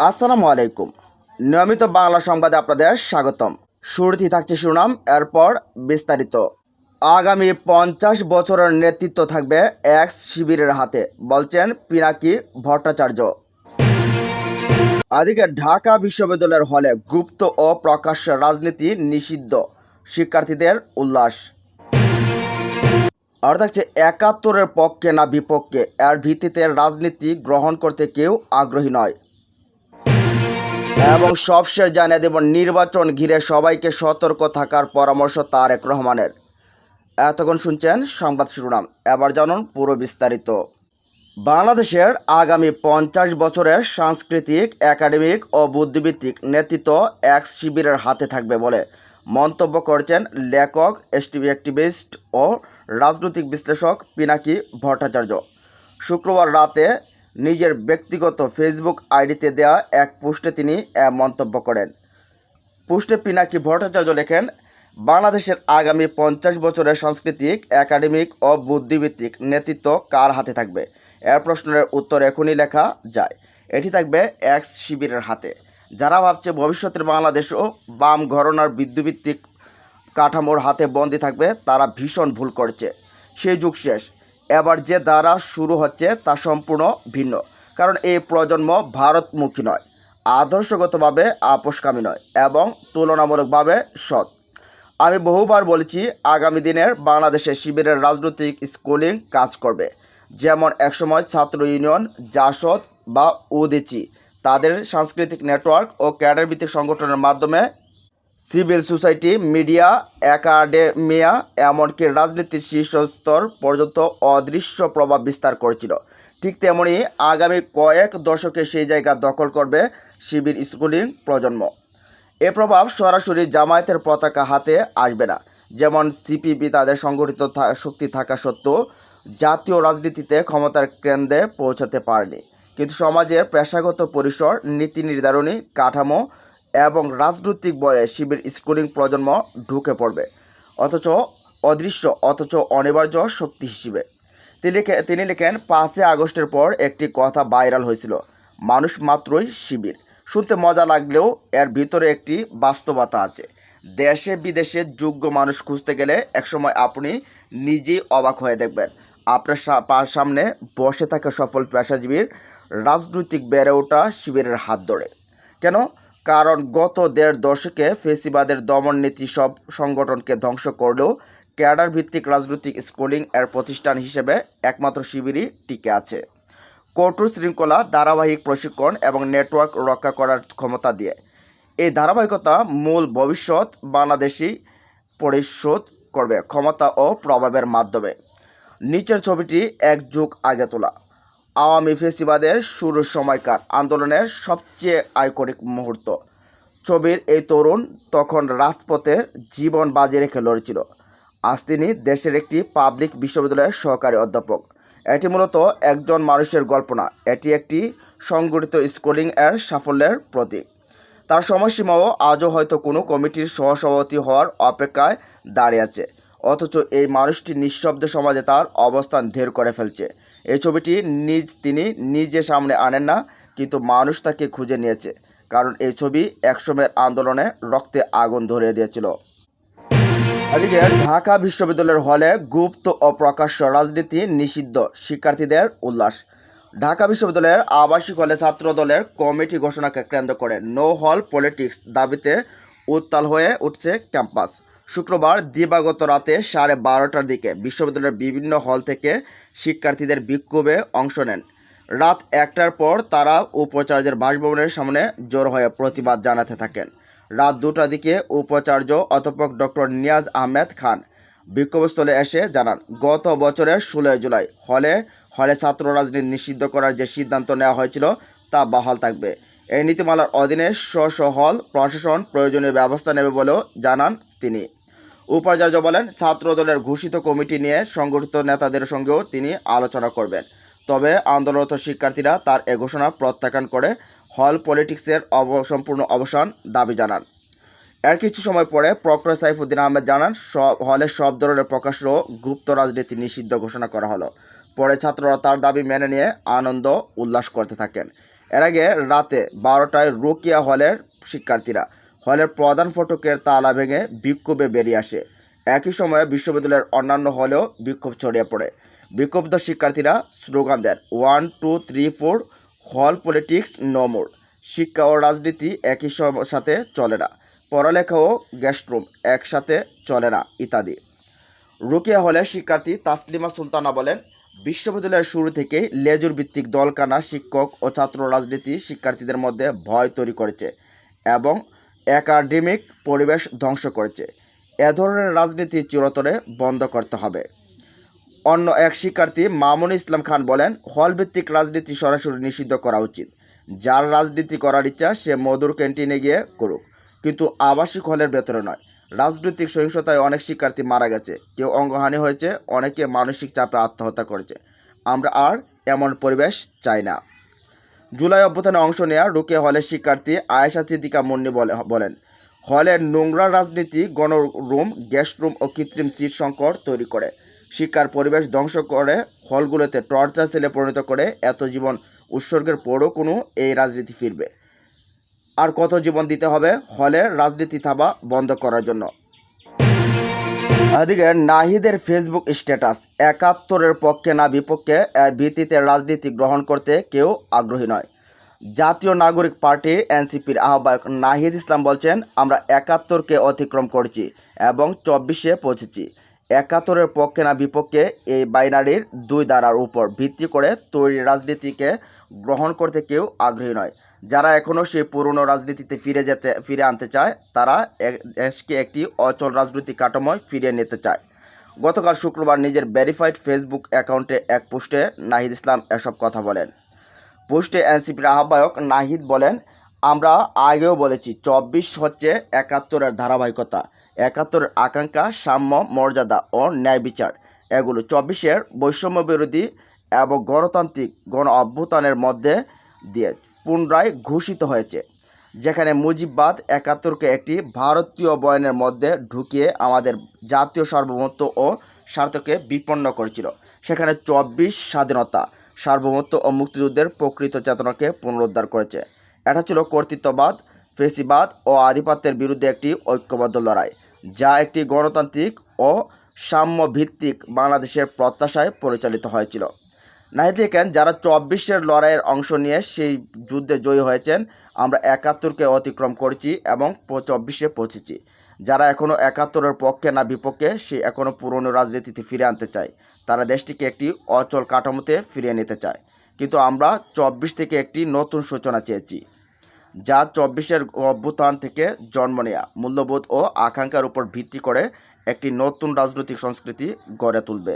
আসসালামু আলাইকুম। নিয়মিত বাংলা সংবাদে আপনাদের স্বাগতম। শুরুতেই থাকছে শিরোনাম, এরপর বিস্তারিত। আগামী 50 বছরের নেতৃত্ব থাকবে এক্স শিবিরের হাতে, বলছেন পিনাকি ভট্টাচার্য। এদিকে ঢাকা বিশ্ববিদ্যালয়ের হলে গুপ্ত ও প্রকাশ্য রাজনীতি নিষিদ্ধ, শিক্ষার্থীদের উল্লাস। আর থাকছে 71-এর পক্ষে না বিপক্ষে, এর ভিত্তিতে রাজনীতি গ্রহণ করতে কেউ আগ্রহী নয়। এবং সবশেষ জানিয়ে দেব, নির্বাচন ঘিরে সবাইকে সতর্ক থাকার পরামর্শ তারেক রহমানের। এতক্ষণ শুনছেন সংবাদ শিরোনাম, এবার জানুন পুরো বিস্তারিত। বাংলাদেশের আগামী 50 বছরের সাংস্কৃতিক, একাডেমিক ও বুদ্ধিবৃত্তিক নেতৃত্ব এক্স শিবিরের হাতে থাকবে বলে মন্তব্য করেছেন লেখক, এসটিভি অ্যাক্টিভিস্ট ও রাজনৈতিক বিশ্লেষক পিনাকি ভট্টাচার্য। শুক্রবার রাতে নিজের ব্যক্তিগত ফেসবুক আইডিতে দেয়া এক পোস্টে তিনি মন্তব্য করেন। পোস্টে পিনাকি ভট্টাচার্য লেখেন, বাংলাদেশের আগামী 50 বছরের সাংস্কৃতিক, একাডেমিক ও বুদ্ধিবৃত্তিক নেতৃত্ব কার হাতে থাকবে? এর প্রশ্নের উত্তর এখনই লেখা যায়। এটি থাকবে এক্স শিবিরের হাতে। যারা ভাবছে ভবিষ্যতের বাংলাদেশও বাম ঘরানার বুদ্ধিবৃত্তিক কাঠামোর হাতে বন্দী থাকবে, তারা ভীষণ ভুল করছে। সেই যুগ শেষ। এবার যে ধারা শুরু হচ্ছে তা সম্পূর্ণ ভিন্ন। কারণ এই প্রজন্ম ভারতমুখী নয়, আদর্শগতভাবে আপোষকামী নয় এবং তুলনামূলকভাবে সৎ। আমি বহুবার বলেছি, আগামী দিনের বাংলাদেশে শিবিরের রাজনৈতিক স্কুলিং কাজ করবে। যেমন একসময় ছাত্র ইউনিয়ন, জাসদ বা উদীচী তাদের সাংস্কৃতিক নেটওয়ার্ক ও ক্যাডার ভিত্তিক সংগঠনের মাধ্যমে সিভিল সোসাইটি, মিডিয়া, একাডেমিয়া, এমনকি রাজনীতির শীর্ষস্তর পর্যন্ত অদৃশ্য প্রভাব বিস্তার করেছিল। ঠিক তেমনি আগামী কয়েক দশকে সেই জায়গা দখল করবে শিবির স্কুলিং প্রজন্ম। এ প্রভাব সরাসরি জামায়াতের পতাকা হাতে আসবে না। যেমন সিপিবি তাদের সংগঠিত শক্তি থাকা সত্ত্বেও জাতীয় রাজনীতিতে ক্ষমতার কেন্দ্রে পৌঁছাতে পারেনি, কিন্তু সমাজের পেশাগত পরিসর, নীতি নির্ধারণী কাঠামো এবং রাজনৈতিক বলে শিবির স্কুলিং প্রজন্ম ঢুকে পড়বে, অথচ অদৃশ্য অথচ অনিবার্য শক্তি হিসেবে। তিনি লেখেন, 5 আগস্টের পর একটি কথা ভাইরাল হয়েছিল, মানুষ মাত্রই শিবির। শুনতে মজা লাগলেও এর ভিতরে একটি বাস্তবতা আছে। দেশে বিদেশে যোগ্য মানুষ খুঁজতে গেলে একসময় আপনি নিজেই অবাক হয়ে দেখবেন, আপনার সামনে বসে থাকা সফল পেশাজীবীর রাজনৈতিক বেড়ে ওঠা শিবিরের হাত ধরে। কেন? কারণ গত 1.5 দশকে ফেসিবাদের দমন নীতি সব সংগঠনকে ধ্বংস করলেও ক্যাডার ভিত্তিক রাজনৈতিক স্কুলিং এর প্রতিষ্ঠান হিসেবে একমাত্র শিবিরই টিকে আছে, কঠোর শৃঙ্খলা, ধারাবাহিক প্রশিক্ষণ এবং নেটওয়ার্ক রক্ষা করার ক্ষমতা দিয়ে। এই ধারাবাহিকতা মূল ভবিষ্যৎ বাংলাদেশি পরিশোধ করবে ক্ষমতা ও প্রভাবের মাধ্যমে। নিচের ছবিটি 1 যুগ আগে তোলা, আওয়ামী ফেসিবাদের শুরুর সময়কার আন্দোলনের সবচেয়ে আইকনিক মুহূর্ত। ছবির এই তরুণ তখন রাজপথের জীবন বাজি রেখে লড়ছিল। আজ তিনি দেশের একটি পাবলিক বিশ্ববিদ্যালয়ের সহকারী অধ্যাপক। এটি মূলত একজন মানুষের গল্প না, এটি একটি সংগঠিত স্কুলিং এর সাফল্যের প্রতীক। তার সময়সীমাও আজও হয়তো কোনো কমিটির সহসভাপতি হওয়ার অপেক্ষায় দাঁড়িয়ে আছে, অথচ এই মানুষটি নিঃশব্দে সমাজে তার অবস্থান ধীর করে ফেলছে। এই ছবিটি তিনি নিজে সামনে আনেন না, কিন্তু মানুষ তাকে খুঁজে নিয়েছে, কারণ এই ছবি একসময়ের আন্দোলনে রক্তে আগুন ধরিয়ে দিয়েছিল। এদিকে ঢাকা বিশ্ববিদ্যালয়ের হলে গুপ্ত ও প্রকাশ্য রাজনীতি নিষিদ্ধ, শিক্ষার্থীদের উল্লাস। ঢাকা বিশ্ববিদ্যালয়ের আবাসিক হলে ছাত্র দলের কমিটি ঘোষণাকে কেন্দ্র করে নো হল পলিটিক্স দাবিতে উত্তাল হয়ে উঠছে ক্যাম্পাস। শুক্রবার দিবাগত রাতে 12:30টার দিকে বিশ্ববিদ্যালয়ের বিভিন্ন হল থেকে শিক্ষার্থীদের বিক্ষোভে অংশ নেন। রাত 1টার পর তারা উপাচার্যের বাসভবনের সামনে জড়ো হয়ে প্রতিবাদ জানাতে থাকেন। রাত 2টার দিকে উপাচার্য অধ্যাপক ডক্টর নিয়াজ আহমেদ খান বিক্ষোভস্থলে এসে জানান, গত বছরের 16 জুলাই হলে ছাত্র রাজনীতি নিষিদ্ধ করার যে সিদ্ধান্ত নেওয়া হয়েছিল তা বহাল থাকবে। এই নীতিমালার অধীনে স্ব হল প্রশাসন প্রয়োজনীয় ব্যবস্থা নেবে বলেও জানান তিনি। উপাচার্য বলেন, ছাত্র দলের ঘোষিত কমিটি নিয়ে সংগঠিত নেতাদের সঙ্গেও তিনি আলোচনা করবেন। তবে আন্দোলনরত শিক্ষার্থীরা তার এ ঘোষণা প্রত্যাখ্যান করে হল পলিটিক্সের সম্পূর্ণ অবসান দাবি জানান। এর কিছু সময় পরে প্রক্টর সাইফুদ্দিন আহমেদ জানান, হলে সব ধরনের প্রকাশ্য গুপ্ত রাজনীতি নিষিদ্ধ ঘোষণা করা হলো। পরে ছাত্ররা তার দাবি মেনে নিয়ে আনন্দ উল্লাস করতে থাকেন। এর আগে রাতে 12টায় রোকেয়া হলের শিক্ষার্থীরা হলের প্রধান ফটকের তালা ভেঙে বিক্ষোভে বেরিয়ে আসে। একই সময়ে বিশ্ববিদ্যালয়ের অন্যান্য হলেও বিক্ষোভ ছড়িয়ে পড়ে। বিক্ষুব্ধ শিক্ষার্থীরা স্লোগান দেন 1 2 3 4 হল পলিটিক্স নো মোর। শিক্ষা ও রাজনীতি একই সাথে চলে না, পড়ালেখা ও গেস্টরুম একসাথে চলে না ইত্যাদি। রোকেয়া হলের শিক্ষার্থী তাসলিমা সুলতানা বলেন, বিশ্ববিদ্যালয়ের শুরু থেকেই লেজুর ভিত্তিক দলকানা শিক্ষক ও ছাত্র রাজনীতি শিক্ষার্থীদের মধ্যে ভয় তৈরি করেছে এবং একাডেমিক পরিবেশ ধ্বংস করেছে। এ ধরনের রাজনীতি চিরতরে বন্ধ করতে হবে। অন্য এক শিক্ষার্থী মামুন ইসলাম খান বলেন, হলভিত্তিক রাজনীতি সরাসরি নিষিদ্ধ করা উচিত। যার রাজনীতি করার ইচ্ছা সে মধুর ক্যান্টিনে গিয়ে করুক, কিন্তু আবাসিক হলের ভেতরে নয়। রাজনৈতিক সহিংসতায় অনেক শিক্ষার্থী মারা গেছে, কেউ অঙ্গহানি হয়েছে, অনেকে মানসিক চাপে আত্মহত্যা করেছে। আমরা আর এমন পরিবেশ চাই না। জুলাই অভ্যুত্থানে অংশ নেওয়া রোকেয়া হলের শিক্ষার্থী আয়েশা সিদ্দিকা মুন্নি বলেন, হলের নোংরা রাজনীতি গণরুম, গেস্ট রুম ও কৃত্রিম সিট সংকট তৈরি করে, শিক্ষার পরিবেশ ধ্বংস করে, হলগুলোতে টর্চার সেলে পরিণত করে। এত জীবন উৎসর্গের পরও কোনো এই রাজনীতি ফিরবে? আর কত জীবন দিতে হবে হলের রাজনীতি থাবা বন্ধ করার জন্য? এদিকে নাহিদের ফেসবুক স্ট্যাটাস, ৭১-এর পক্ষে না বিপক্ষে, এর ভিত্তিতে রাজনীতি গ্রহণ করতে কেউ আগ্রহী নয়। জাতীয় নাগরিক পার্টির এনসিপির আহ্বায়ক নাহিদ ইসলাম বলছেন, আমরা ৭১-কে অতিক্রম করেছি এবং ২৪-এ পৌঁছেছি। ৭১-এর পক্ষে না বিপক্ষে এই বাইনারির দুই ধারার উপর ভিত্তি করে তৈরি রাজনীতিকে গ্রহণ করতে কেউ আগ্রহী নয়। যারা এখনও সেই পুরনো রাজনীতিতে ফিরে আনতে চায়, তারা দেশকে একটি অচল রাজনৈতিক কাঠামোয় ফিরিয়ে নিতে চায়। গতকাল শুক্রবার নিজের ভেরিফাইড ফেসবুক অ্যাকাউন্টে এক পোস্টে নাহিদ ইসলাম এসব কথা বলেন। পোস্টে এনসিপির আহ্বায়ক নাহিদ বলেন, আমরা আগেও বলেছি ২৪ হচ্ছে ৭১-এর ধারাবাহিকতা। ৭১-এর আকাঙ্ক্ষা, সাম্য, মর্যাদা ও ন্যায় বিচার, এগুলো ২৪-এর বৈষম্য বিরোধী এবং গণতান্ত্রিক গণ অভ্যুত্থানের মধ্যে দিয়ে পুনরায় ঘোষিত হয়েছে, যেখানে মুজিববাদ ৭১-কে একটি ভারতীয় বয়ানের মধ্যে ঢুকিয়ে আমাদের জাতীয় সার্বভৌমত্ব ও স্বার্থকে বিপন্ন করেছিল। সেখানে ২৪ স্বাধীনতা, সার্বভৌমত্ব ও মুক্তিযুদ্ধের প্রকৃত চেতনাকে পুনরুদ্ধার করেছে। এটা ছিল কর্তৃত্ববাদ, ফেসিবাদ ও আধিপত্যের বিরুদ্ধে একটি ঐক্যবদ্ধ লড়াই, যা একটি গণতান্ত্রিক ও সাম্যভিত্তিক বাংলাদেশের প্রত্যাশায় পরিচালিত হয়েছিল। নাহিদ লেখেন, যারা ২৪-এর লড়াইয়ের অংশ নিয়ে সেই যুদ্ধে জয়ী হয়েছেন, আমরা ৭১-কে অতিক্রম করেছি এবং ২৪-এ পৌঁছেছি। যারা এখনও ৭১-এর পক্ষে না বিপক্ষে, সে এখনও পুরনো রাজনীতিতে ফিরে আনতে চায়। তারা দেশটিকে একটি অচল কাঠামোতে ফিরিয়ে নিতে চায়। কিন্তু আমরা ২৪ থেকে একটি নতুন সূচনা চেয়েছি, যা ২৪-এর অভ্যুত্থান থেকে জন্ম নেয়া মূল্যবোধ ও আকাঙ্ক্ষার উপর ভিত্তি করে একটি নতুন রাজনৈতিক সংস্কৃতি গড়ে তুলবে।